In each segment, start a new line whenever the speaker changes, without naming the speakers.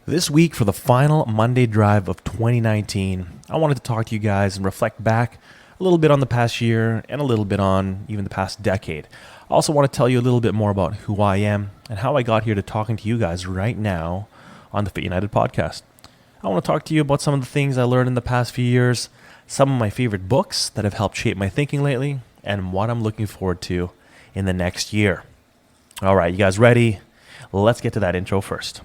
This week, for the final Monday drive of 2019, I wanted to talk to you guys and reflect back a little bit on the past year and a little bit on even the past decade. I also want to tell you a little bit more about who I am and how I got here to talking to you guys right now on the Fit United podcast. I want to talk to you about some of the things I learned in the past few years, some of my favorite books that have helped shape my thinking lately, and what I'm looking forward to in the next year. All right, you guys ready? Let's get to that intro first.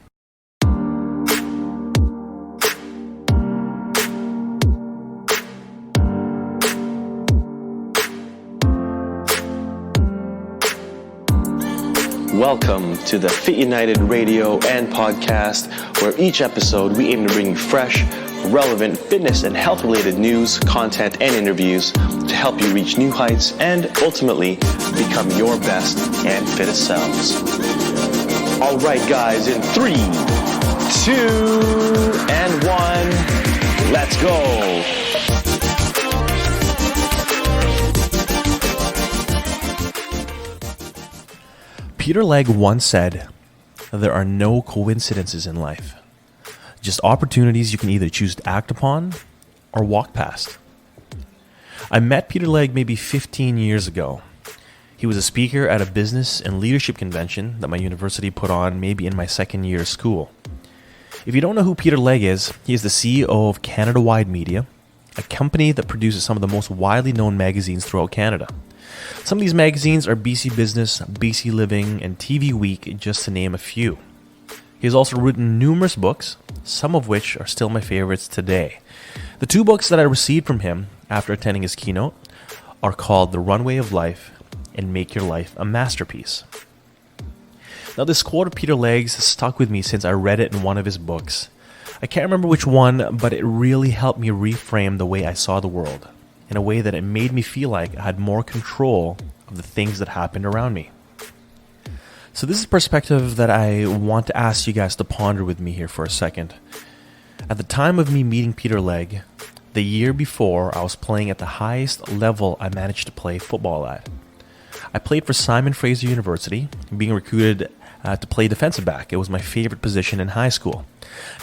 Welcome to the Fit United radio and podcast, where each episode we aim to bring you fresh, relevant fitness and health-related news, content, and interviews to help you reach new heights and ultimately become your best and fittest selves. All right, guys, in 3, 2, and 1, let's go.
Peter Legge once said, "There are no coincidences in life, just opportunities you can either choose to act upon or walk past." I met Peter Legge maybe 15 years ago. He was a speaker at a business and leadership convention that my university put on maybe in my second year of school. If you don't know who Peter Legge is, he is the CEO of Canada Wide Media, a company that produces some of the most widely known magazines throughout Canada. Some of these magazines are BC Business, BC Living, and TV Week, just to name a few. He has also written numerous books, some of which are still my favorites today. The two books that I received from him after attending his keynote are called The Runway of Life and Make Your Life a Masterpiece. Now, this quote of Peter Legge's has stuck with me since I read it in one of his books. I can't remember which one, but it really helped me reframe the way I saw the world, in a way that it made me feel like I had more control of the things that happened around me. So this is a perspective that I want to ask you guys to ponder with me here for a second. At the time of me meeting Peter Legge, the year before, I was playing at the highest level I managed to play football at. I played for Simon Fraser University, being recruited to play defensive back. It was my favorite position in high school.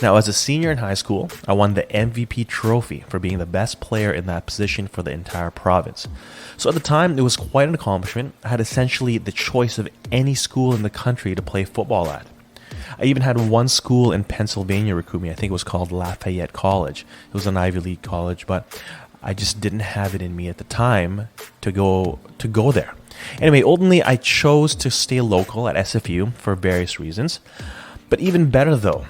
Now, as a senior in high school, I won the MVP trophy for being the best player in that position for the entire province. So at the time, it was quite an accomplishment. I had essentially the choice of any school in the country to play football at. I even had one school in Pennsylvania recruit me. I think it was called Lafayette College. It was an Ivy League college, but I just didn't have it in me at the time to go there. Anyway, ultimately, I chose to stay local at SFU for various reasons. But even better, though,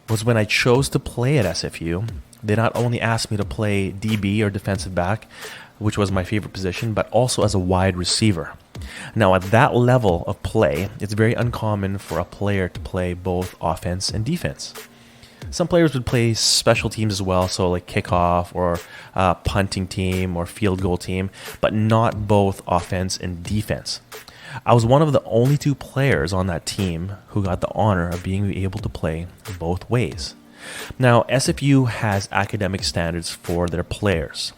was when I chose to play at SFU, they not only asked me to play DB or defensive back, which was my favorite position, but also as a wide receiver. Now, at that level of play, it's very uncommon for a player to play both offense and defense. Some players would play special teams as well, so like kickoff or punting team or field goal team, but not both offense and defense. I was one of the only two players on that team who got the honor of being able to play both ways. Now, SFU has academic standards for their players.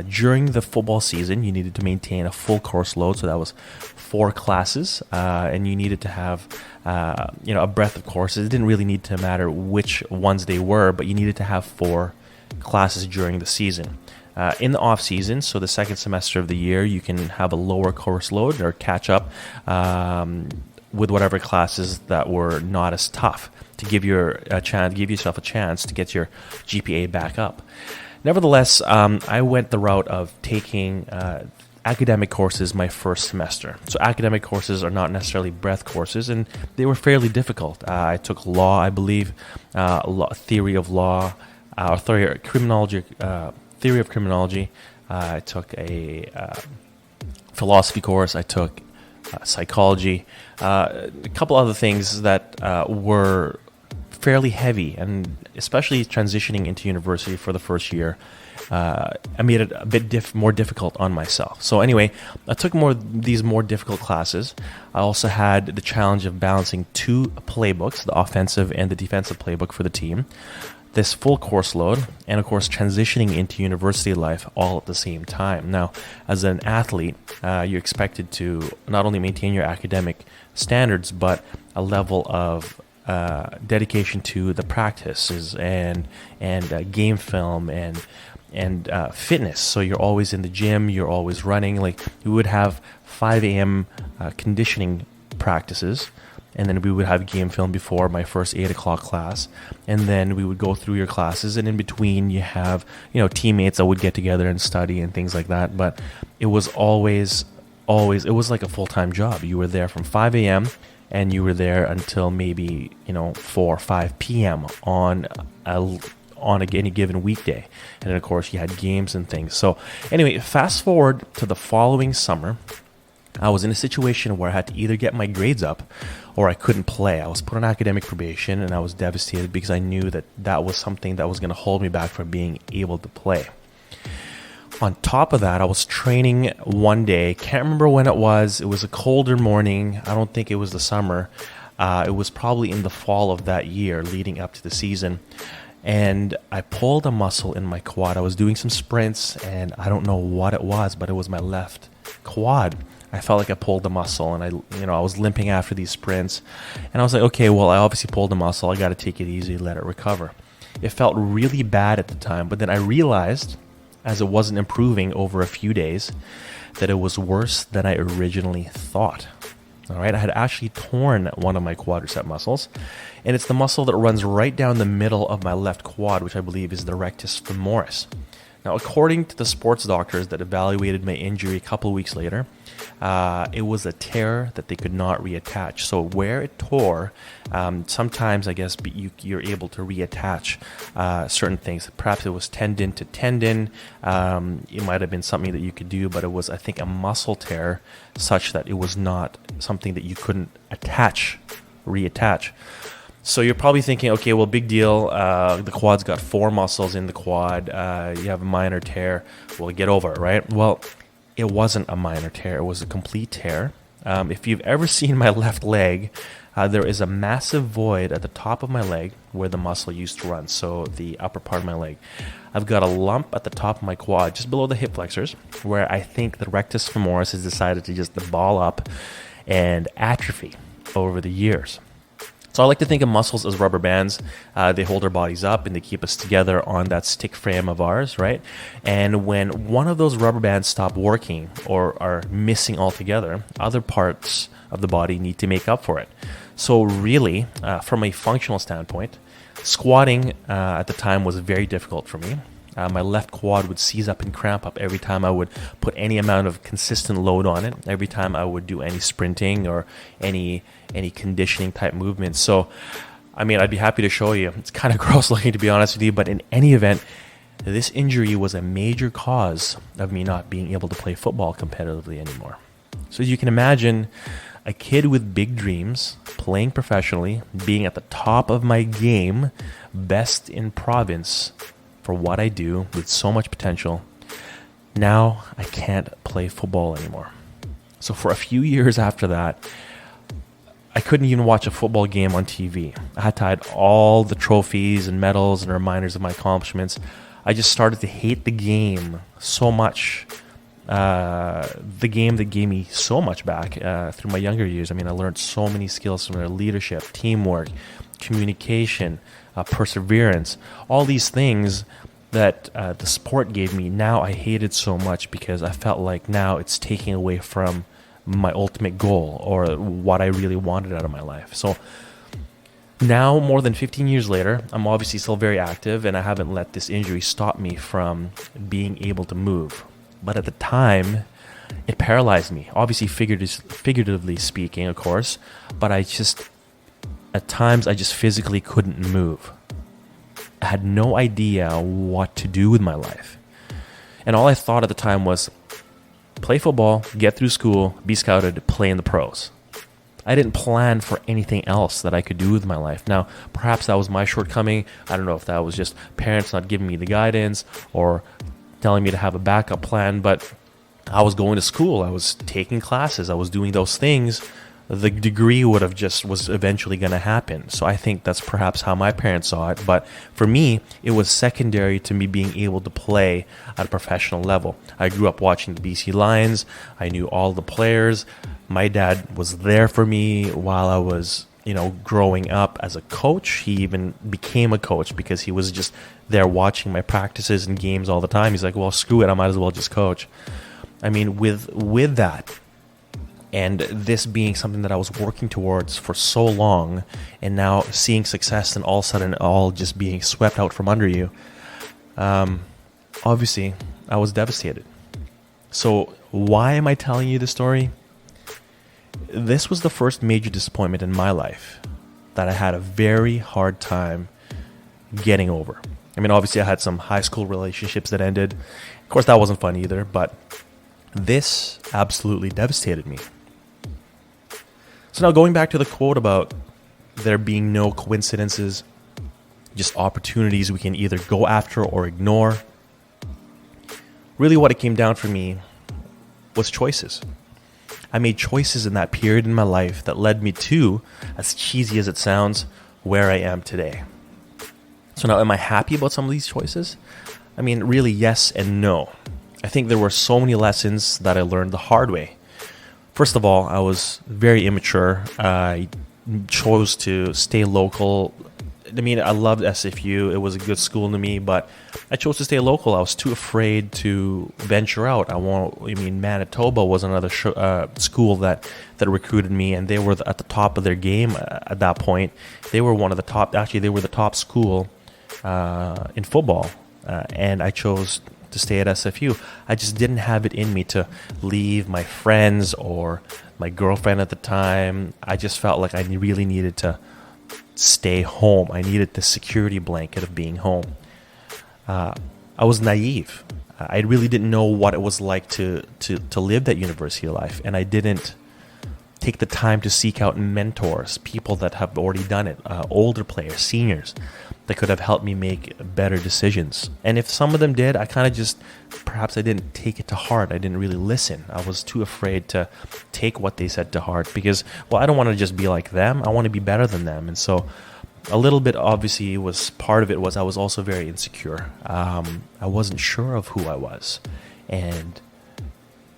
During the football season, you needed to maintain a full course load, so that was 4 classes, and you needed to have a breadth of courses. It didn't really need to matter which ones they were, but you needed to have 4 classes during the season. In the off season, so the second semester of the year, you can have a lower course load or catch up with whatever classes that were not as tough to give yourself a chance to get your GPA back up. Nevertheless, I went the route of taking academic courses my first semester. So academic courses are not necessarily breadth courses, and they were fairly difficult. I took law, I believe, theory of law, theory of criminology. I took a philosophy course. I took psychology, a couple other things that were fairly heavy, and especially transitioning into university for the first year, I made it a bit more difficult on myself. So anyway, I took these more difficult classes. I also had the challenge of balancing 2 playbooks, the offensive and the defensive playbook for the team, this full course load, and of course transitioning into university life all at the same time. Now, as an athlete, you're expected to not only maintain your academic standards, but a level of dedication to the practices and game film and fitness. So you're always in the gym, you're always running. Like we would have 5 a.m. Conditioning practices, and then we would have game film before my first 8 o'clock class, and then we would go through your classes, and in between you have teammates that would get together and study and things like that. But it was always it was like a full-time job. You were there from 5 a.m. and you were there until maybe 4 or 5 p.m. on any given weekday. And then of course you had games and things. So anyway, fast forward to the following summer, I was in a situation where I had to either get my grades up or I couldn't play. I was put on academic probation, and I was devastated because I knew that was something that was going to hold me back from being able to play. On top of that, I was training one day. Can't remember when it was. It was a colder morning. I don't think it was the summer. It was probably in the fall of that year leading up to the season. And I pulled a muscle in my quad. I was doing some sprints, and I don't know what it was, but it was my left quad. I felt like I pulled the muscle, and I was limping after these sprints. And I was like, okay, well, I obviously pulled the muscle. I got to take it easy, let it recover. It felt really bad at the time, but then I realized, as it wasn't improving over a few days, that it was worse than I originally thought. All right, I had actually torn one of my quadricep muscles, and it's the muscle that runs right down the middle of my left quad, which I believe is the rectus femoris. Now, according to the sports doctors that evaluated my injury a couple of weeks later, it was a tear that they could not reattach. So where it tore, sometimes I guess you're able to reattach certain things. Perhaps it was tendon to tendon. It might have been something that you could do, but it was, I think, a muscle tear such that it was not something that you couldn't reattach. So you're probably thinking, okay, well, big deal. The quad's got 4 muscles in the quad. You have a minor tear. Well, get over it, right? Well, it wasn't a minor tear. It was a complete tear. If you've ever seen my left leg, there is a massive void at the top of my leg where the muscle used to run, so the upper part of my leg. I've got a lump at the top of my quad, just below the hip flexors, where I think the rectus femoris has decided to just ball up and atrophy over the years. So I like to think of muscles as rubber bands. They hold our bodies up and they keep us together on that stick frame of ours, right? And when one of those rubber bands stop working or are missing altogether, other parts of the body need to make up for it. So really, from a functional standpoint, squatting at the time was very difficult for me. My left quad would seize up and cramp up every time I would put any amount of consistent load on it, every time I would do any sprinting or any conditioning type movements. So, I mean, I'd be happy to show you. It's kind of gross looking, to be honest with you, but in any event, this injury was a major cause of me not being able to play football competitively anymore. So as you can imagine, a kid with big dreams, playing professionally, being at the top of my game, best in province for what I do with so much potential, now I can't play football anymore. So for a few years after that, I couldn't even watch a football game on TV. I had to hide all the trophies and medals and reminders of my accomplishments. I just started to hate the game so much. The game that gave me so much back through my younger years. I mean, I learned so many skills from their leadership, teamwork, communication, perseverance, all these things that the sport gave me. Now I hate it so much because I felt like now it's taking away from my ultimate goal or what I really wanted out of my life. So now, more than 15 years later, I'm obviously still very active, and I haven't let this injury stop me from being able to move. But at the time, it paralyzed me. Obviously, figuratively speaking, of course. But at times, I just physically couldn't move. I had no idea what to do with my life. And all I thought at the time was play football, get through school, be scouted, play in the pros. I didn't plan for anything else that I could do with my life. Now, perhaps that was my shortcoming. I don't know if that was just parents not giving me the guidance or telling me to have a backup plan, but I was going to school. I was taking classes. I was doing those things. The degree was eventually going to happen. So I think that's perhaps how my parents saw it. But for me, it was secondary to me being able to play at a professional level. I grew up watching the BC Lions. I knew all the players. My dad was there for me while I was growing up as a coach. He even became a coach because he was just there watching my practices and games all the time. He's like, well, screw it, I might as well just coach. I mean, with that, and this being something that I was working towards for so long, and now seeing success and all of a sudden all just being swept out from under you, obviously I was devastated. So why am I telling you this story? This was the first major disappointment in my life that I had a very hard time getting over. I mean, obviously I had some high school relationships that ended. Of course, that wasn't fun either, but this absolutely devastated me. So now going back to the quote about there being no coincidences, just opportunities we can either go after or ignore. Really what it came down for me was choices. I made choices in that period in my life that led me to, as cheesy as it sounds, where I am today. So now, am I happy about some of these choices? I mean, really, yes and no. I think there were so many lessons that I learned the hard way. First of all, I was very immature. I chose to stay local. I mean, I loved SFU. It was a good school to me, but I chose to stay local. I was too afraid to venture out. Manitoba was another school that recruited me, and they were at the top of their game at that point. They were one of the top. Actually, they were the top school in football, and I chose to stay at SFU. I just didn't have it in me to leave my friends or my girlfriend at the time. I just felt like I really needed to stay home. I needed the security blanket of being home. I was naive. I really didn't know what it was like to live that university life, and I didn't take the time to seek out mentors, people that have already done it, older players, seniors, that could have helped me make better decisions. And if some of them did, I kind of just, perhaps I didn't take it to heart. I didn't really listen. I was too afraid to take what they said to heart because, well, I don't want to just be like them. I want to be better than them. And so a little bit, obviously, was part of it was I was also very insecure. I wasn't sure of who I was. And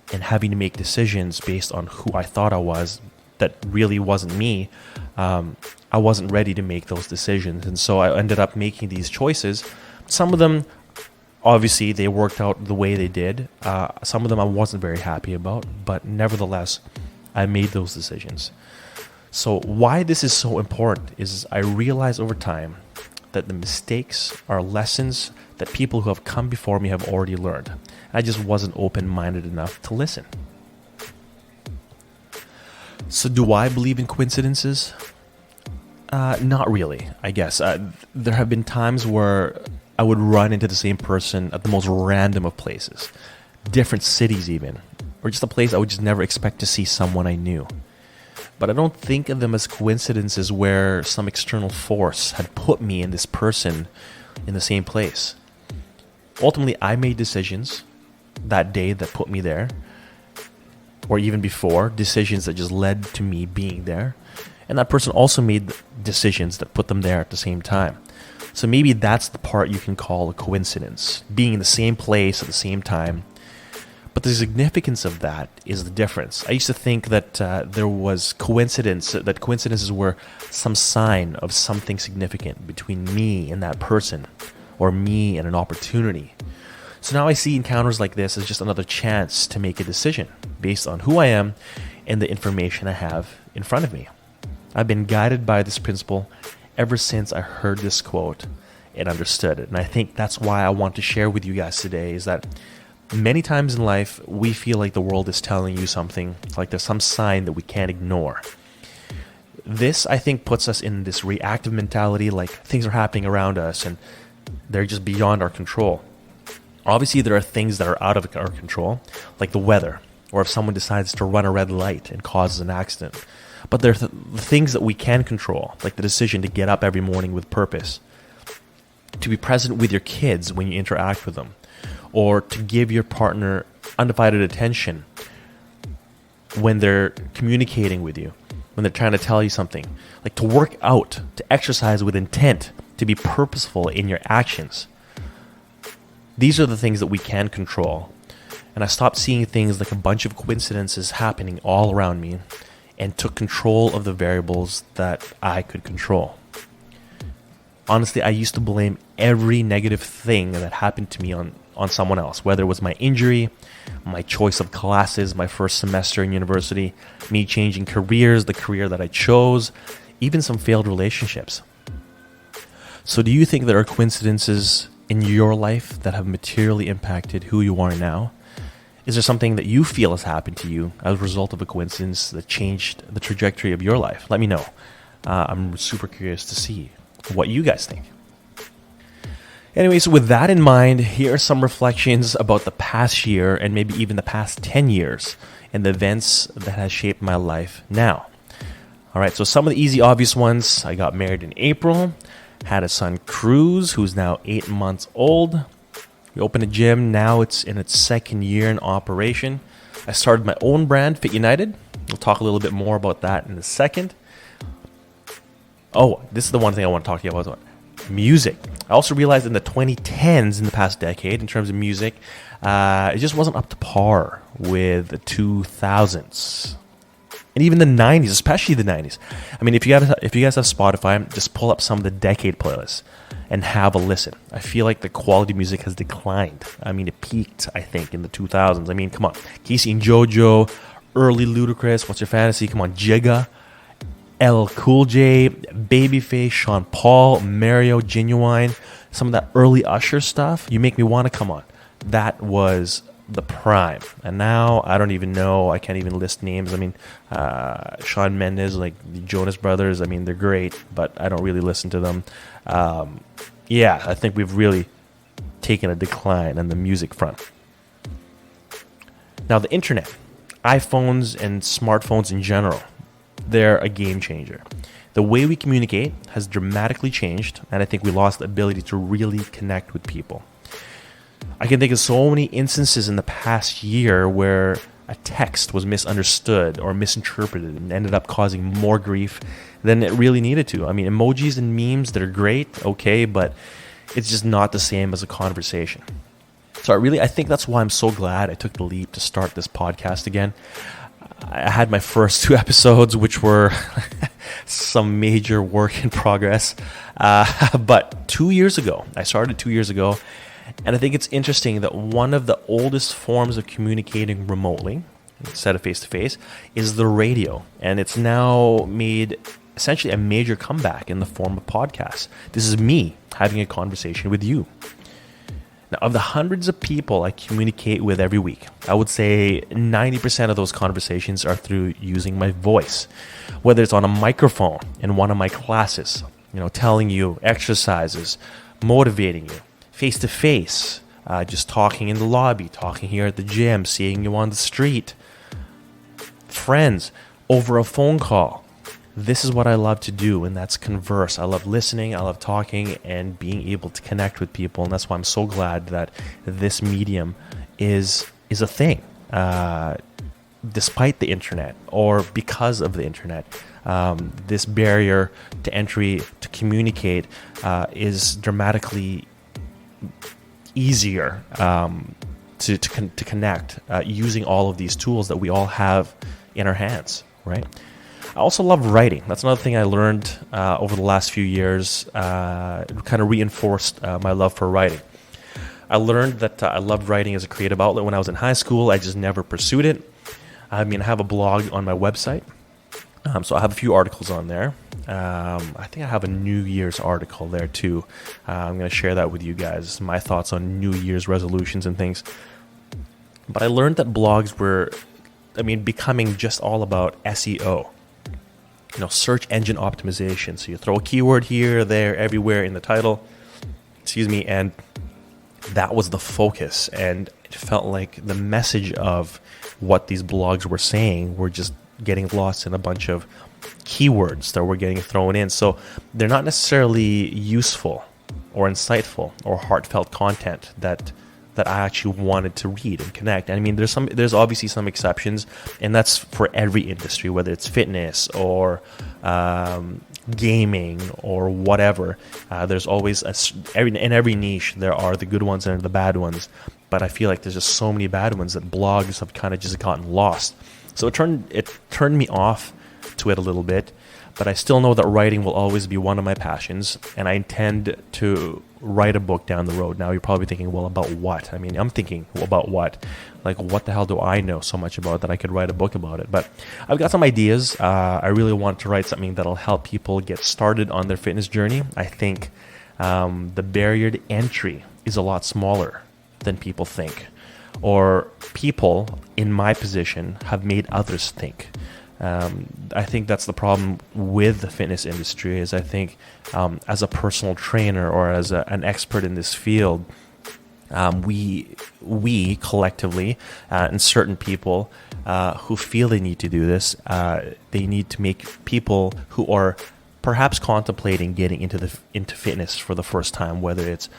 having to make decisions based on who I thought I was that really wasn't me, I wasn't ready to make those decisions. And so I ended up making these choices. Some of them, obviously, they worked out the way they did. Some of them I wasn't very happy about, but nevertheless, I made those decisions. So why this is so important is I realized over time that the mistakes are lessons that people who have come before me have already learned. I just wasn't open-minded enough to listen. So do I believe in coincidences? Not really, I guess. There have been times where I would run into the same person at the most random of places, different cities even, or just a place I would just never expect to see someone I knew. But I don't think of them as coincidences where some external force had put me and this person in the same place. Ultimately, I made decisions that day that put me there, or even before, decisions that just led to me being there. And that person also made decisions that put them there at the same time. So maybe that's the part you can call a coincidence, being in the same place at the same time. But the significance of that is the difference. I used to think that there was coincidence, that coincidences were some sign of something significant between me and that person, or me and an opportunity. So now I see encounters like this as just another chance to make a decision based on who I am and the information I have in front of me. I've been guided by this principle ever since I heard this quote and understood it. And I think that's why I want to share with you guys today is that many times in life, we feel like the world is telling you something, like there's some sign that we can't ignore. This, I think, puts us in this reactive mentality, like things are happening around us and they're just beyond our control. Obviously, there are things that are out of our control, like the weather, or if someone decides to run a red light and causes an accident. But there are the things that we can control, like the decision to get up every morning with purpose, to be present with your kids when you interact with them, or to give your partner undivided attention when they're communicating with you, when they're trying to tell you something, like to work out, to exercise with intent, to be purposeful in your actions. These are the things that we can control. And I stopped seeing things like a bunch of coincidences happening all around me and took control of the variables that I could control. Honestly, I used to blame every negative thing that happened to me on someone else, whether it was my injury, my choice of classes, my first semester in university, me changing careers, the career that I chose, even some failed relationships. So do you think there are coincidences in your life that have materially impacted who you are now? Is there something that you feel has happened to you as a result of a coincidence that changed the trajectory of your life? Let me know. I'm super curious to see what you guys think. Anyways, with that in mind, here are some reflections about the past year and maybe even the past 10 years and the events that has shaped my life now. All right, so some of the easy, obvious ones. I got married in April, had a son, Cruz, who's now 8 months old. We opened a gym. Now it's in its second year in operation. I started my own brand, Fit United. We'll talk a little bit more about that in a second. Oh, this is the one thing I want to talk to you about. Music. I also realized in the 2010s, in the past decade, in terms of music, it just wasn't up to par with the 2000s. And even the 90s, especially the 90s. I mean, if you guys have Spotify, just pull up some of the decade playlists and have a listen. I feel like the quality of music has declined. I mean, it peaked, I think, in the 2000s. I mean, come on. Casey and JoJo, early Ludacris, What's Your Fantasy? Come on, Jigga, L Cool J, Babyface, Sean Paul, Mario, Genuine. Some of that early Usher stuff. You Make Me Wanna, come on. That was the prime. And now I don't even know. I can't even list names. I mean, Shawn Mendes, like the Jonas Brothers, I mean, they're great, but I don't really listen to them. Yeah, I think we've really taken a decline on the music front. Now, the internet, iPhones and smartphones in general, they're a game changer. The way we communicate has dramatically changed, and I think we lost the ability to really connect with people. I can think of so many instances in the past year where a text was misunderstood or misinterpreted and ended up causing more grief than it really needed to. I mean, emojis and memes, they're great, okay, but it's just not the same as a conversation. So I think that's why I'm so glad I took the leap to start this podcast again. I had my first 2 episodes, which were some major work in progress. But 2 years ago, I started 2 years ago, and I think it's interesting that one of the oldest forms of communicating remotely, instead of face-to-face, is the radio. And it's now made essentially a major comeback in the form of podcasts. This is me having a conversation with you. Now, of the hundreds of people I communicate with every week, I would say 90% of those conversations are through using my voice. Whether it's on a microphone in one of my classes, telling you exercises, motivating you, face-to-face, just talking in the lobby, talking here at the gym, seeing you on the street, friends, over a phone call. This is what I love to do, and that's converse. I love listening, I love talking, and being able to connect with people, and that's why I'm so glad that this medium is a thing. Despite the internet, or because of the internet, this barrier to entry to communicate is dramatically easier to connect using all of these tools that we all have in our hands, right? I also love writing. That's another thing I learned over the last few years. It kind of reinforced my love for writing. I learned that I loved writing as a creative outlet when I was in high school. I just never pursued it. I mean, I have a blog on my website. So I have a few articles on there. I think I have a New Year's article there too. I'm going to share that with you guys, my thoughts on New Year's resolutions and things. But I learned that blogs were, becoming just all about SEO. Search engine optimization. So you throw a keyword here, there, everywhere in the title. And that was the focus. And it felt like the message of what these blogs were saying were just getting lost in a bunch of keywords that were getting thrown in. So they're not necessarily useful or insightful or heartfelt content that I actually wanted to read and connect. And there's obviously some exceptions, and that's for every industry, whether it's fitness or gaming or whatever. There's always in every niche there are the good ones and the bad ones. But I feel like there's just so many bad ones that blogs have kind of just gotten lost. So it turned me off to it a little bit, but I still know that writing will always be one of my passions, and I intend to write a book down the road. Now you're probably thinking, well, about what? I mean, I'm thinking, well, about what? Like, what the hell do I know so much about that I could write a book about it? But I've got some ideas. I really want to write something that'll help people get started on their fitness journey. I think the barrier to entry is a lot smaller than people think, or people in my position have made others think. I think that's the problem with the fitness industry. Is I think as a personal trainer or as an expert in this field, we collectively and certain people who feel they need to do this, they need to make people who are perhaps contemplating getting into fitness for the first time, whether it's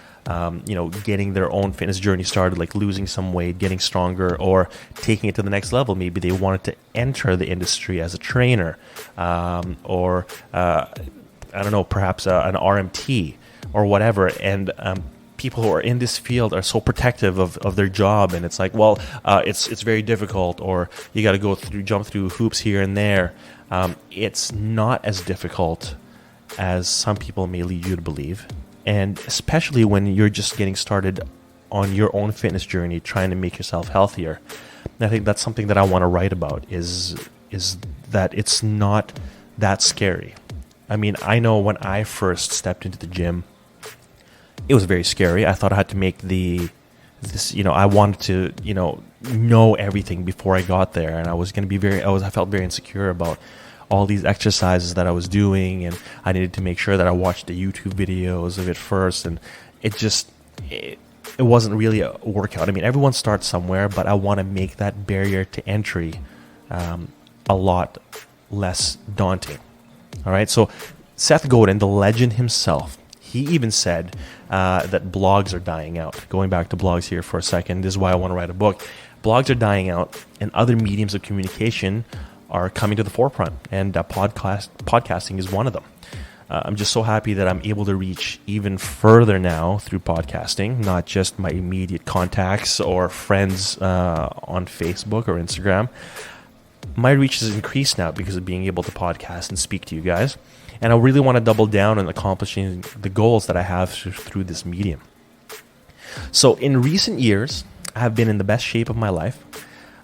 getting their own fitness journey started, like losing some weight, getting stronger, or taking it to the next level. Maybe they wanted to enter the industry as a trainer, or I don't know, perhaps an RMT or whatever. And people who are in this field are so protective of their job, and it's like, well, it's very difficult, or you got to jump through hoops here and there. It's not as difficult as some people may lead you to believe. And especially when you're just getting started on your own fitness journey, trying to make yourself healthier. And I think that's something that I want to write about, is that it's not that scary. I mean, I know when I first stepped into the gym, it was very scary. I thought I had to make I wanted to, know everything before I got there. And I was going to be I felt very insecure about all these exercises that I was doing, and I needed to make sure that I watched the YouTube videos of it first, and it wasn't really a workout. I mean, everyone starts somewhere, but I want to make that barrier to entry a lot less daunting. All right, so Seth Godin, the legend himself, he even said that blogs are dying out. Going back to blogs here for a second, this is why I want to write a book. Blogs are dying out, and other mediums of communication are coming to the forefront, and podcasting is one of them. I'm just so happy that I'm able to reach even further now through podcasting, not just my immediate contacts or friends on Facebook or Instagram. My reach has increased now because of being able to podcast and speak to you guys, and I really want to double down on accomplishing the goals that I have through this medium. So in recent years, I have been in the best shape of my life,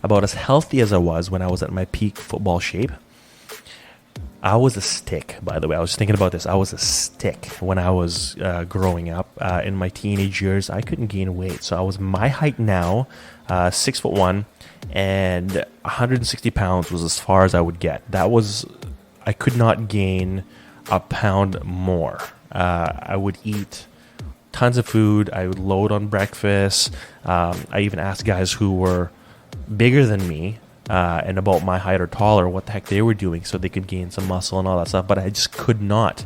about as healthy as I was when I was at my peak football shape. I was a stick, by the way. I was thinking about this. I was a stick when I was growing up. In my teenage years, I couldn't gain weight. So I was my height now, 6'1", and 160 pounds was as far as I would get. I could not gain a pound more. I would eat tons of food. I would load on breakfast. I even asked guys who were bigger than me and about my height or taller what the heck they were doing so they could gain some muscle and all that stuff, but I just could not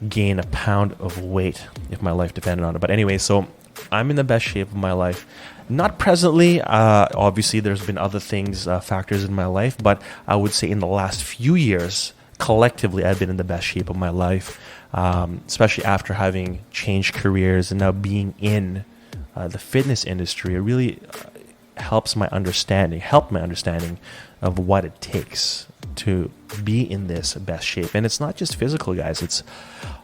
gain a pound of weight if my life depended on it. But anyway, so I'm in the best shape of my life. Not presently, obviously there's been other things, factors in my life, but I would say in the last few years, collectively I've been in the best shape of my life, especially after having changed careers and now being in the fitness industry. It really helped my understanding of what it takes to be in this best shape. And it's not just physical, guys. It's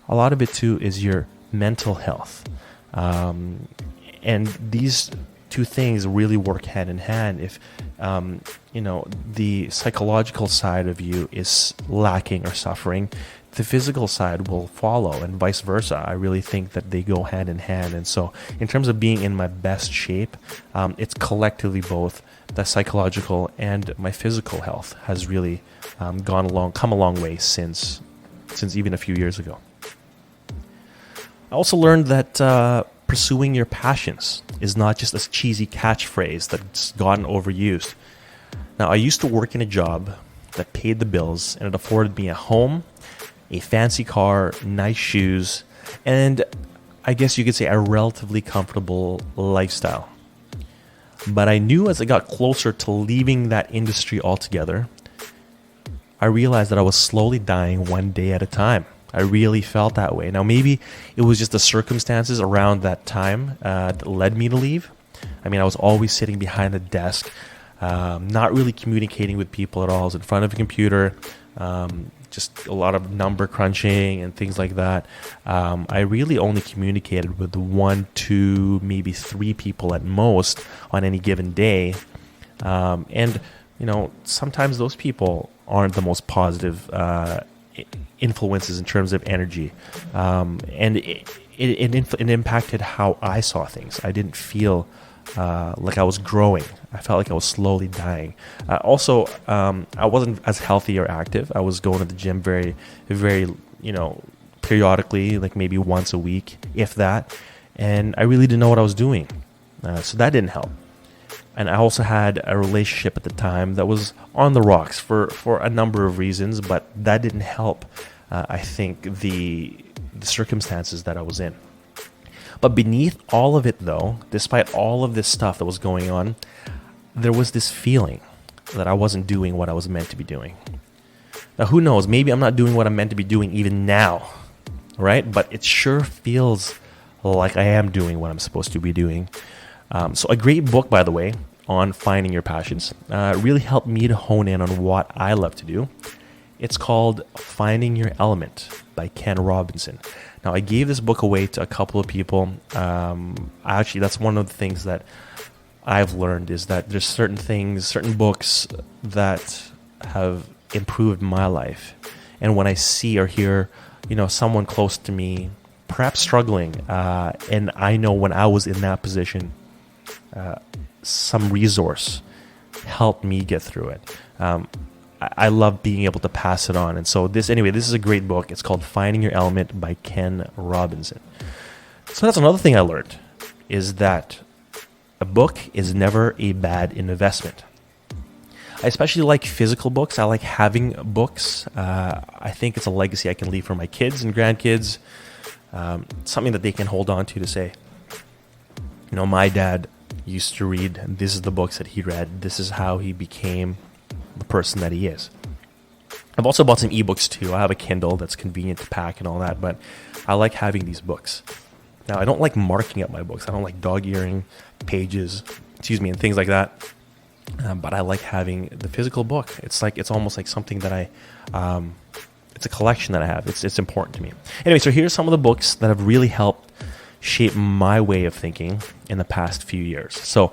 a lot of it too is your mental health. And these two things really work hand in hand. If the psychological side of you is lacking or suffering, the physical side will follow, and vice versa. I really think that they go hand in hand. And so in terms of being in my best shape, it's collectively both the psychological and my physical health has really come a long way since even a few years ago. I also learned that pursuing your passions is not just a cheesy catchphrase that's gotten overused. Now, I used to work in a job that paid the bills, and it afforded me a home, a fancy car, nice shoes, and I guess you could say a relatively comfortable lifestyle. But I knew as I got closer to leaving that industry altogether, I realized that I was slowly dying one day at a time. I really felt that way. Now, maybe it was just the circumstances around that time that led me to leave. I mean, I was always sitting behind a desk, not really communicating with people at all. I was in front of a computer, just a lot of number crunching and things like that. I really only communicated with 1, 2, maybe 3 people at most on any given day. And, sometimes those people aren't the most positive influences in terms of energy. And it impacted how I saw things. I didn't feel like I was growing. I felt like I was slowly dying. Also, I wasn't as healthy or active. I was going to the gym very, very, periodically, like maybe once a week, if that. And I really didn't know what I was doing. So that didn't help. And I also had a relationship at the time that was on the rocks for a number of reasons, but that didn't help, I think, the circumstances that I was in. But beneath all of it, though, despite all of this stuff that was going on, there was this feeling that I wasn't doing what I was meant to be doing. Now, who knows? Maybe I'm not doing what I'm meant to be doing even now, right? But it sure feels like I am doing what I'm supposed to be doing. So a great book, by the way, on finding your passions, really helped me to hone in on what I love to do. It's called Finding Your Element by Ken Robinson. Now, I gave this book away to a couple of people. Actually, that's one of the things that I've learned is that there's certain books that have improved my life. And when I see or hear, someone close to me, perhaps struggling, and I know when I was in that position, some resource helped me get through it. I love being able to pass it on. And so this is a great book. It's called Finding Your Element by Ken Robinson. So that's another thing I learned, is that a book is never a bad investment. I especially like physical books. I like having books. I think it's a legacy I can leave for my kids and grandkids. Something that they can hold on to say, my dad used to read, this is the books that he read. This is how he became the person that he is. I've also bought some ebooks too. I have a Kindle that's convenient to pack and all that, but I like having these books. Now, I don't like marking up my books. I don't like dog-earing pages, and things like that. But I like having the physical book. It's almost like something that it's a collection that I have. It's important to me. Anyway, so here's some of the books that have really helped shape my way of thinking in the past few years. So,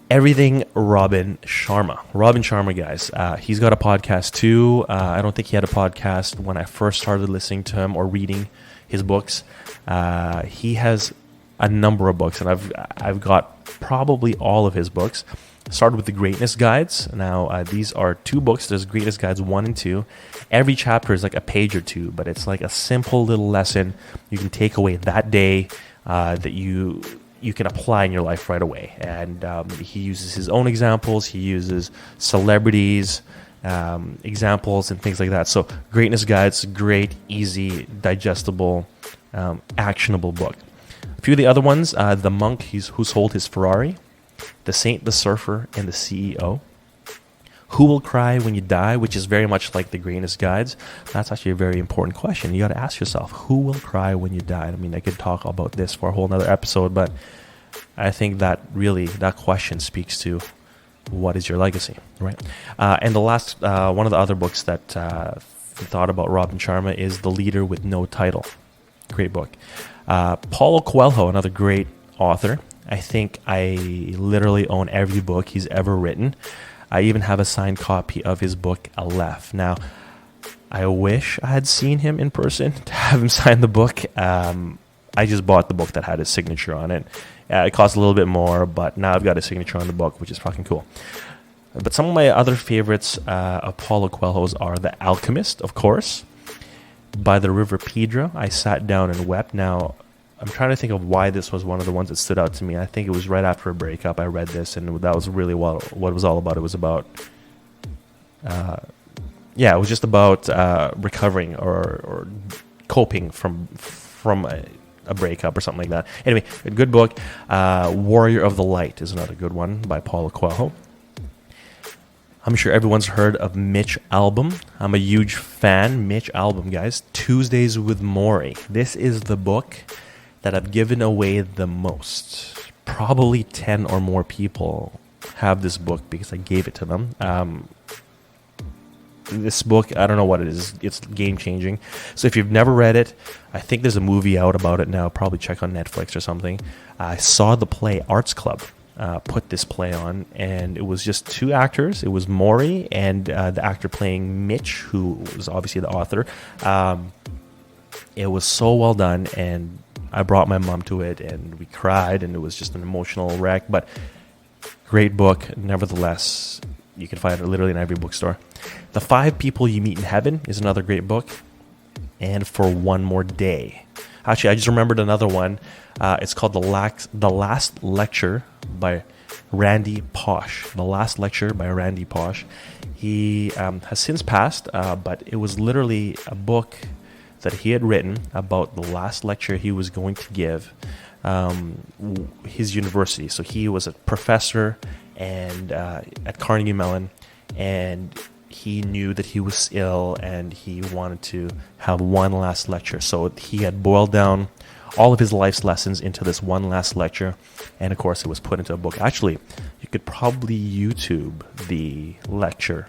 everything Robin Sharma. Robin Sharma, guys. He's got a podcast too. I don't think he had a podcast when I first started listening to him or reading his books. He has a number of books, and I've got probably all of his books. Started with the Greatness Guides. Now, these are 2 books. There's Greatness Guides 1 and 2. Every chapter is like a page or 2, but it's like a simple little lesson you can take away that day that you can apply in your life right away. And he uses his own examples. He uses celebrities, examples, and things like that. So Greatness Guides, great, easy, digestible, actionable book. A few of the other ones, The Monk Who Sold His Ferrari, The Saint, the Surfer, and the CEO. Who Will Cry When You Die, which is very much like the Greatness Guides. That's actually a very important question. You got to ask yourself, who will cry when you die? I mean, I could talk about this for a whole nother episode, but I think that question speaks to what is your legacy, right? And the last, one of the other books that thought about Robin Sharma is The Leader with No Title. Great book. Paulo Coelho, another great author. I think I literally own every book he's ever written. I even have a signed copy of his book, Aleph. Now, I wish I had seen him in person to have him sign the book. I just bought the book that had his signature on it. It cost a little bit more, but now I've got a signature on the book, which is fucking cool. But some of my other favorites of Paulo Coelho's are The Alchemist, of course, By the River Pedro. I sat down and wept. Now, I'm trying to think of why this was one of the ones that stood out to me. I think it was right after a breakup. I read this, and that was really what it was all about. It was about, it was just about recovering or coping from a breakup or something like that. Anyway, a good book. Warrior of the Light is another good one by Paulo Coelho. I'm sure everyone's heard of Mitch Albom. I'm a huge fan. Mitch Albom, guys. Tuesdays with Morrie. This is the book that I've given away the most. Probably 10 or more people have this book because I gave it to them. this book, I don't know what it is. It's game changing. So if you've never read it, I think there's a movie out about it now. Probably check on Netflix or something. I saw the play Arts Club put this play on, and it was just two actors. It was Maury and the actor playing Mitch, who was obviously the author. It was so well done, and I brought my mom to it, and we cried, and it was just an emotional wreck. But great book, nevertheless. You can find it literally in every bookstore. The 5 People You Meet in Heaven is another great book. And For One More Day. Actually, I just remembered another one. It's called The Last Lecture by Randy Pausch. The Last Lecture by Randy Pausch. He has since passed, but it was literally a book that he had written about the last lecture he was going to give his university. So he was a professor and at Carnegie Mellon, and he knew that he was ill and he wanted to have one last lecture. So he had boiled down all of his life's lessons into this one last lecture, and of course it was put into a book. Actually, you could probably YouTube the lecture,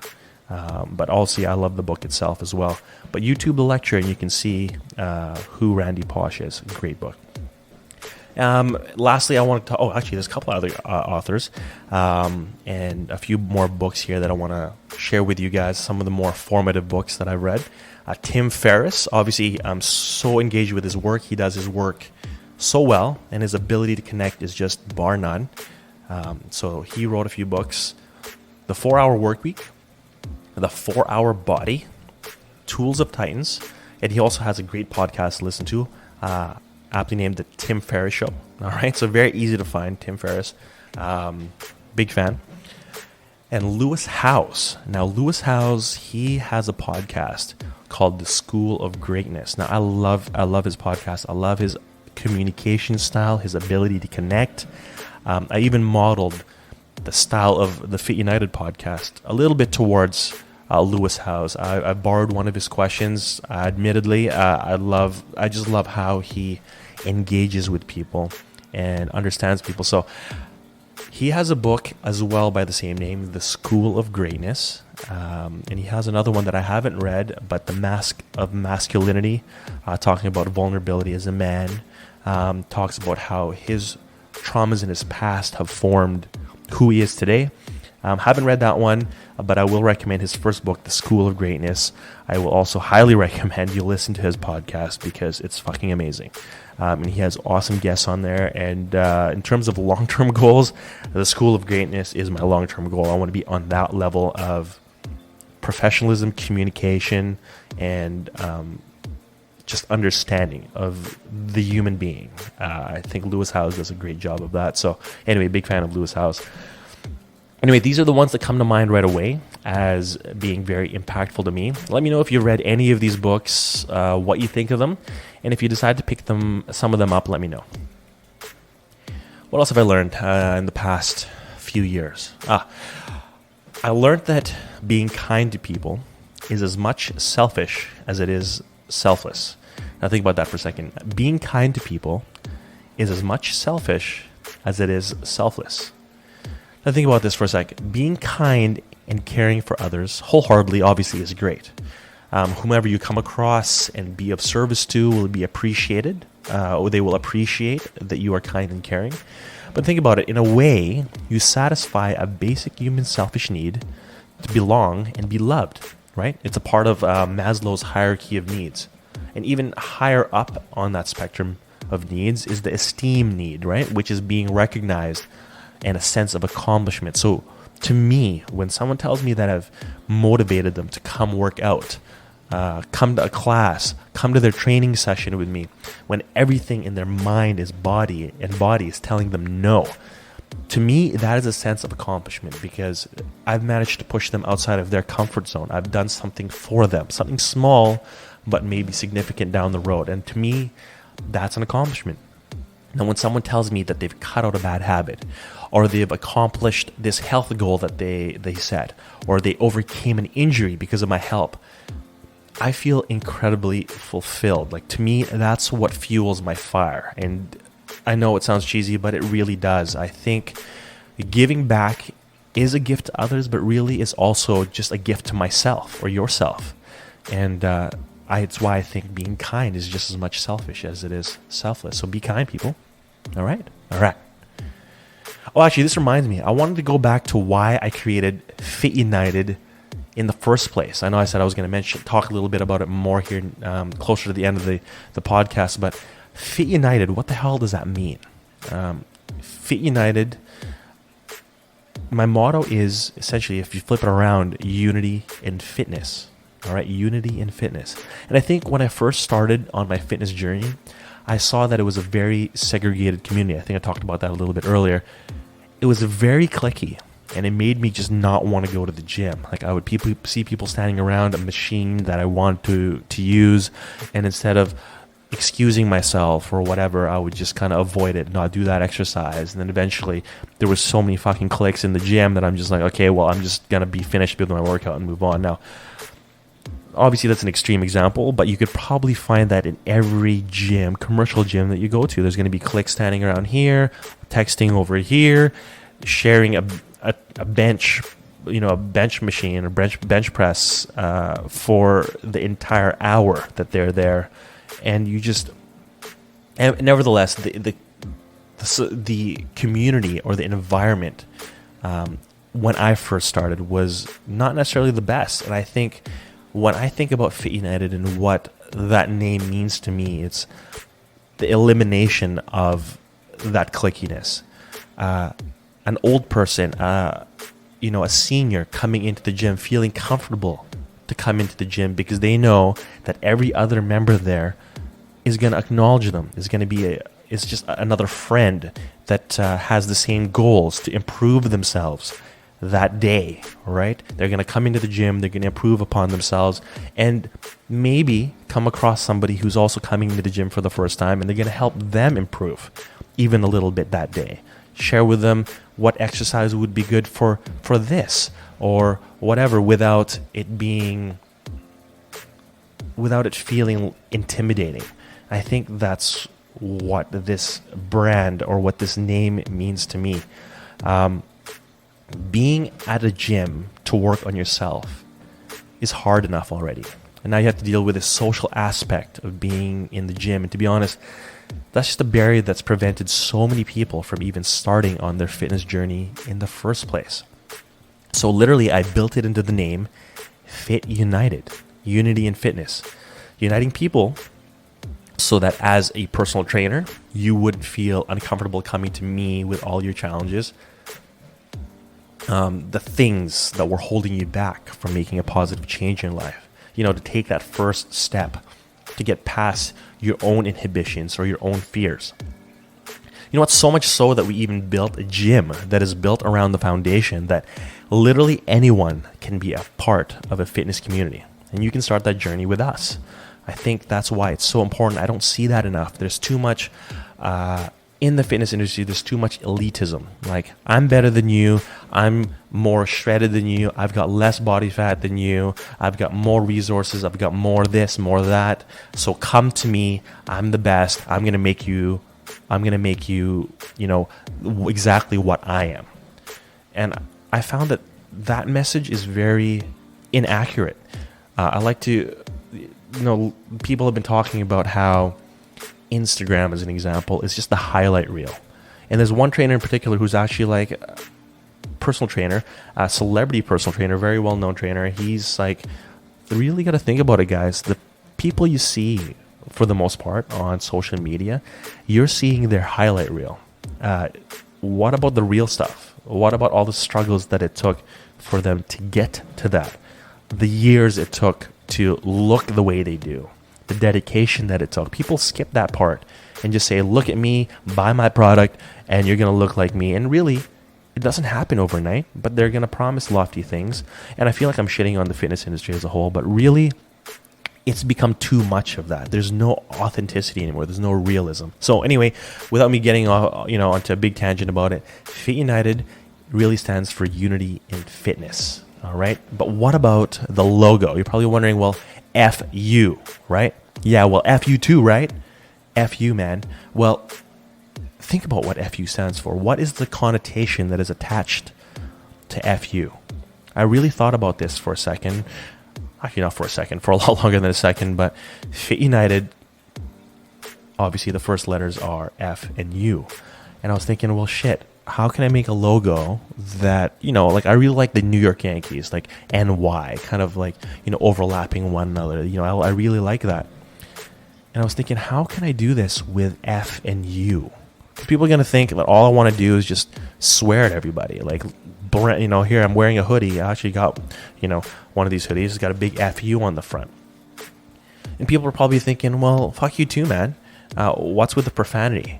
but also I love the book itself as well. But YouTube the lecture and you can see who Randy Pausch is. Great book. Lastly, I wanted to... actually, there's a couple other authors and a few more books here that I want to share with you guys, some of the more formative books that I've read. Tim Ferriss, obviously, I'm so engaged with his work. He does his work so well, and his ability to connect is just bar none. So he wrote a few books. The 4-Hour Workweek, The 4-Hour Body, Tools of Titans, and he also has a great podcast to listen to, aptly named The Tim Ferriss Show. All right, so very easy to find, Tim Ferriss. Big fan. And Lewis Howes. Now, Lewis Howes, he has a podcast called The School of Greatness. Now, I love his podcast. I love his communication style, his ability to connect. I even modeled the style of the Fit United podcast a little bit towards Lewis Howes. I borrowed one of his questions. Admittedly, I just love how he engages with people and understands people. So he has a book as well by the same name, The School of Greatness. And he has another one that I haven't read, but The Mask of Masculinity, talking about vulnerability as a man. Talks about how his traumas in his past have formed who he is today. Haven't read that one, but I will recommend his first book, The School of Greatness. I will also highly recommend you listen to his podcast because it's fucking amazing. And he has awesome guests on there. And in terms of long-term goals, The School of Greatness is my long-term goal. I want to be on that level of professionalism, communication, and just understanding of the human being. I think Lewis Howes does a great job of that. So anyway, big fan of Lewis Howes. Anyway, these are the ones that come to mind right away as being very impactful to me. Let me know if you've read any of these books, what you think of them, and if you decide to pick some of them up, let me know. What else have I learned in the past few years? I learned that being kind to people is as much selfish as it is selfless. Now think about that for a second. Being kind to people is as much selfish as it is selfless. Now think about this for a sec. Being kind and caring for others wholeheartedly obviously is great. Whomever you come across and be of service to will be appreciated, or they will appreciate that you are kind and caring. But think about it. In a way, you satisfy a basic human selfish need to belong and be loved, right? It's a part of Maslow's hierarchy of needs. And even higher up on that spectrum of needs is the esteem need, right? Which is being recognized and a sense of accomplishment. So to me, when someone tells me that I've motivated them to come work out, come to a class, come to their training session with me, when everything in their mind is body and body is telling them no, to me, that is a sense of accomplishment because I've managed to push them outside of their comfort zone. I've done something for them, something small, but maybe significant down the road. And to me, that's an accomplishment. Now, when someone tells me that they've cut out a bad habit, or they've accomplished this health goal that they set, or they overcame an injury because of my help, I feel incredibly fulfilled. Like, to me, that's what fuels my fire. And I know it sounds cheesy, but it really does. I think giving back is a gift to others, but really is also just a gift to myself or yourself. And it's why I think being kind is just as much selfish as it is selfless. So be kind, people. All right. Oh, actually, this reminds me. I wanted to go back to why I created Fit United in the first place. I know I said I was going to talk a little bit about it more here closer to the end of the podcast, but Fit United, what the hell does that mean? Fit United, my motto is essentially, if you flip it around, unity in fitness. All right, unity in fitness. And I think when I first started on my fitness journey, I saw that it was a very segregated community. I think I talked about that a little bit earlier. It was very cliquey, and it made me just not want to go to the gym. Like, I would see people standing around a machine that I want to use, and instead of excusing myself or whatever, I would just kind of avoid it, not do that exercise. And then eventually there was so many fucking clicks in the gym that I'm just like, okay, well, I'm just going to be finished with my workout and move on. Now, obviously that's an extreme example, but you could probably find that in every gym, commercial gym that you go to. There's going to be clicks standing around here, texting over here, sharing a bench, a bench machine or bench press for the entire hour that they're there. And nevertheless, the community or the environment when I first started was not necessarily the best. And I think when I think about Fit United and what that name means to me, it's the elimination of that clickiness. An old person, a senior coming into the gym, feeling comfortable to come into the gym because they know that every other member there is going to acknowledge them, is just another friend that has the same goals to improve themselves that day, right? They're going to come into the gym, they're going to improve upon themselves, and maybe come across somebody who's also coming into the gym for the first time, and they're going to help them improve even a little bit that day. Share with them what exercise would be good for this or whatever, without it feeling intimidating. I think that's what this brand or what this name means to me. Being at a gym to work on yourself is hard enough already. And now you have to deal with the social aspect of being in the gym. And to be honest, that's just a barrier that's prevented so many people from even starting on their fitness journey in the first place. So literally, I built it into the name Fit United, unity in fitness, uniting people so that as a personal trainer, you wouldn't feel uncomfortable coming to me with all your challenges, the things that were holding you back from making a positive change in life, to take that first step to get past your own inhibitions or your own fears. It's so much so that we even built a gym that is built around the foundation that literally anyone can be a part of a fitness community. And you can start that journey with us. I think that's why it's so important. I don't see that enough. There's too much in the fitness industry. There's too much elitism. Like, I'm better than you. I'm more shredded than you. I've got less body fat than you. I've got more resources. I've got more this, more that. So come to me. I'm the best. I'm going to make you, exactly what I am. And I found that message is very inaccurate. I like to, people have been talking about how Instagram, as an example, is just the highlight reel. And there's one trainer in particular who's actually like a personal trainer, a celebrity personal trainer, very well-known trainer. He's like, really got to think about it, guys. The people you see, for the most part, on social media, you're seeing their highlight reel. What about the real stuff? What about all the struggles that it took for them to get to that? The years it took to look the way they do, the dedication that it took. People skip that part and just say, look at me, buy my product, and you're going to look like me. And really, it doesn't happen overnight, but they're going to promise lofty things. And I feel like I'm shitting on the fitness industry as a whole, but really, it's become too much of that. There's no authenticity anymore. There's no realism. So anyway, without me getting onto a big tangent about it, Fit United really stands for unity in fitness. All right. But what about the logo? You're probably wondering, well, F you, right? Yeah, well, F you too, right? F you, man. Well, think about what F you stands for. What is the connotation that is attached to to FU. I really thought about this for a second. Actually, not for a second, for a lot longer than a second, but Fit United, obviously the first letters are F and U. And I was thinking, well, shit, how can I make a logo that, like I really like the New York Yankees, like NY, kind of like, overlapping one another. I really like that. And I was thinking, how can I do this with F and U? Because people are going to think that all I want to do is just swear at everybody. Like, here I'm wearing a hoodie. I actually got, one of these hoodies. It's got a big FU on the front. And people are probably thinking, well, fuck you too, man. What's with the profanity?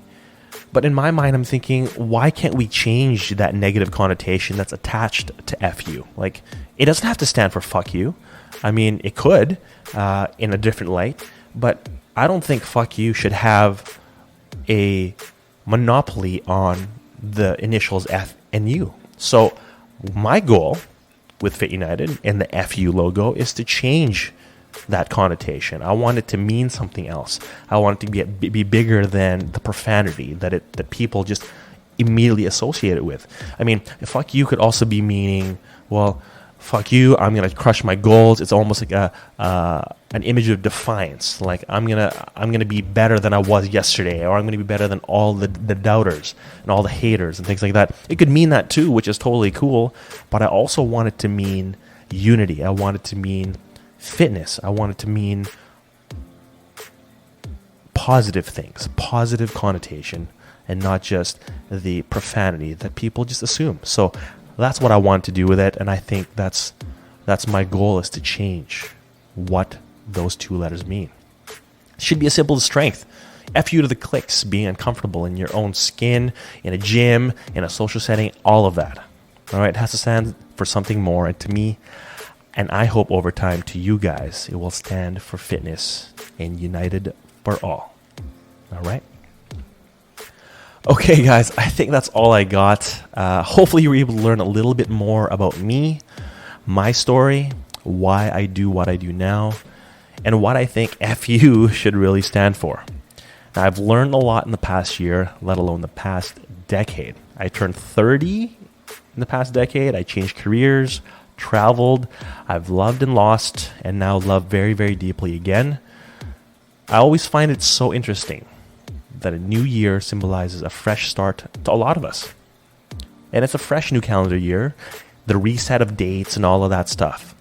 But in my mind, I'm thinking, why can't we change that negative connotation that's attached to FU? Like, it doesn't have to stand for fuck you. I mean, it could in a different light. But I don't think fuck you should have a monopoly on the initials F and U. So my goal with Fit United and the FU logo is to change that connotation. I want it to mean something else. I want it to be bigger than the profanity that people just immediately associate it with. I mean, fuck you could also be meaning, well, fuck you, I'm gonna crush my goals. It's almost like an image of defiance. Like I'm gonna be better than I was yesterday, or I'm gonna be better than all the doubters and all the haters and things like that. It could mean that too, which is totally cool. But I also want it to mean unity. I want it to mean fitness. I want it to mean positive things, positive connotation, and not just the profanity that people just assume. So that's what I want to do with it, and I think that's my goal, is to change what those two letters mean. It should be as simple as strength. FU to the clicks, being uncomfortable in your own skin, in a gym, in a social setting, all of that. All right, it has to stand for something more, and to me, and I hope over time to you guys, it will stand for fitness and united for all. All right? Okay, guys, I think that's all I got. Hopefully you were able to learn a little bit more about me, my story, why I do what I do now, and what I think FU should really stand for. Now, I've learned a lot in the past year, let alone the past decade. I turned 30 in the past decade. I changed careers, traveled, I've loved and lost, and now love very, very deeply again. I always find it so interesting that a new year symbolizes a fresh start to a lot of us. And it's a fresh new calendar year, the reset of dates and all of that stuff.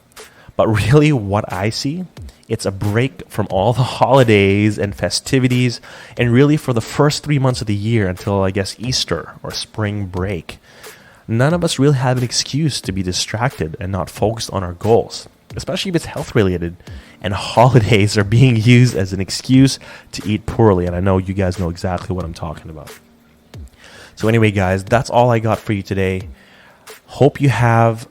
But really what I see, it's a break from all the holidays and festivities, and really for the first 3 months of the year until, I guess, Easter or spring break. None of us really have an excuse to be distracted and not focused on our goals, especially if it's health related and holidays are being used as an excuse to eat poorly. And I know you guys know exactly what I'm talking about. So anyway, guys, that's all I got for you today. Hope you have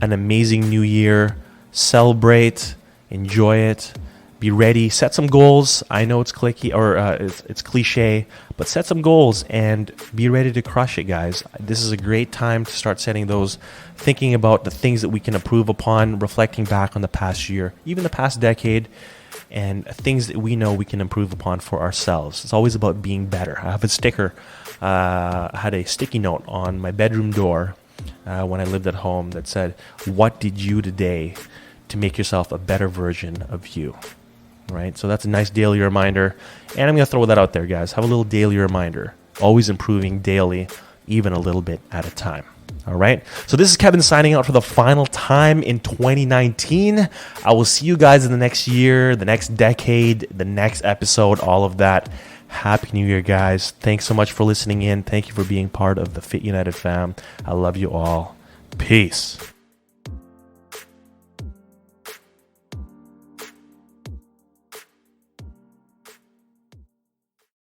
an amazing new year. Celebrate, enjoy it, be ready, set some goals. I know it's clicky or it's cliche, but set some goals and be ready to crush it, guys. This is a great time to start setting those, thinking about the things that we can improve upon, reflecting back on the past year, even the past decade, and things that we know we can improve upon for ourselves. It's always about being better. I have a sticker, I had a sticky note on my bedroom door when I lived at home that said, "What did you today to make yourself a better version of you?" Right? So that's a nice daily reminder. And I'm going to throw that out there, guys. Have a little daily reminder. Always improving daily, even a little bit at a time. All right? So this is Kevin signing out for the final time in 2019. I will see you guys in the next year, the next decade, the next episode, all of that. Happy New Year, guys. Thanks so much for listening in. Thank you for being part of the Fit United fam. I love you all. Peace.